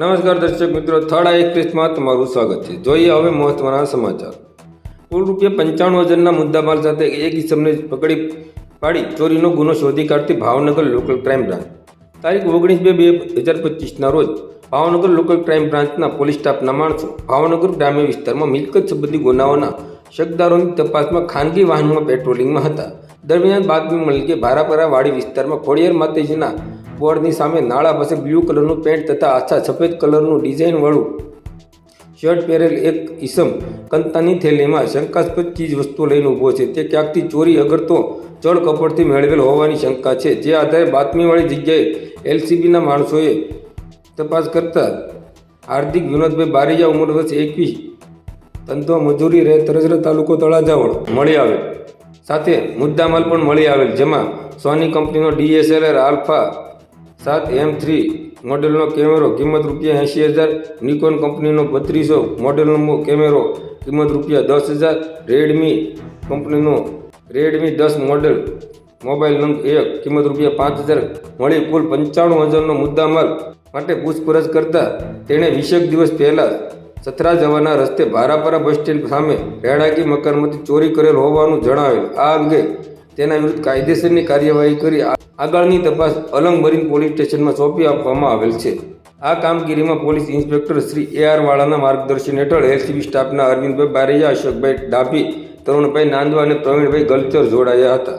નમસ્કાર દર્શક મિત્રો, થર્ડ આઈ એક્સપ્રેસમાં તમારું સ્વાગત છે. જોઈએ હવે મહત્વના સમાચાર. કુલ ₹95,000ના મુદ્દામાલ સાથે એક ઇસમને પકડી પાડી ચોરીનો ગુનો શોધી કાઢતી ભાવનગર લોકલ ક્રાઇમ બ્રાન્ચ. તારીખ 19/2/2025ના રોજ ભાવનગર લોકલ ક્રાઇમ બ્રાન્ચના પોલીસ સ્ટાફના માણસો ભાવનગર ગ્રામ્ય વિસ્તારમાં મિલકત સંબંધી ગુનાઓના શકદારોની તપાસમાં ખાનગી વાહનમાં પેટ્રોલિંગમાં હતા. દરમિયાન બાતમી મળી કે ભારાપરા વાડી વિસ્તારમાં ખોડિયાર માતાજીના બોર્ડની સામે નાળા પાસે બ્લુ કલરનું પેન્ટ તથા આછા સફેદ કલરનું ડિઝાઇનવાળું શર્ટ પહેરેલ એક ઈસમ કંતાની થેલીમાં શંકાસ્પદ ચીજ વસ્તુઓ લઈને ઊભો છે. તે ક્યાંકથી ચોરી અગર તો ચડ કપડથી મેળવેલ હોવાની શંકા છે. જે આધારે બાતમીવાળી જગ્યાએ એલસીબીના માણસોએ તપાસ કરતા હાર્દિક વિનોદભાઈ બારીજા, ઉંમર વર્ષ 21, ધંધો મજૂરી, રહે તરજરા, તાલુકો તળાજાવળ મળી આવેલ. સાથે મુદ્દામાલ પણ મળી આવેલ, જેમાં સોની કંપનીનો DSLR આલ્ફા 7M3 મોડેલનો કેમેરો કિંમત ₹80,000, નિકોન કંપનીનો 3200 મોડેલનો કેમેરો કિંમત ₹10,000, રેડમી કંપનીનો રેડમી 10 મોડેલ મોબાઈલ નંગ 1 કિંમત ₹5,000 મળી કુલ ₹95,000નો મુદ્દામાલ માટે પૂછપરછ કરતા તેણે 20 દિવસ પહેલાં સથરા જવાના રસ્તે ભારાપરા બસ સ્ટેન્ડ સામે રહેણાંકી મકાનમાંથી ચોરી કરેલ હોવાનું જણાવેલ. આ અંગે તેના વિરુદ્ધ કાયદેસરની કાર્યવાહી કરી આગળની તપાસ અલંગ મરીન પોલીસ સ્ટેશનમાં સોંપી આપવામાં આવેલ છે. આ કામગીરીમાં પોલીસ ઇન્સ્પેક્ટર શ્રી AR વાળાના માર્ગદર્શન હેઠળ એલસીબી સ્ટાફના અરવિંદભાઈ બારીજા, અશોકભાઈ ડાભી, તરુણભાઈ નાંદવા અને પ્રવીણભાઈ ગલચર જોડાયા હતા.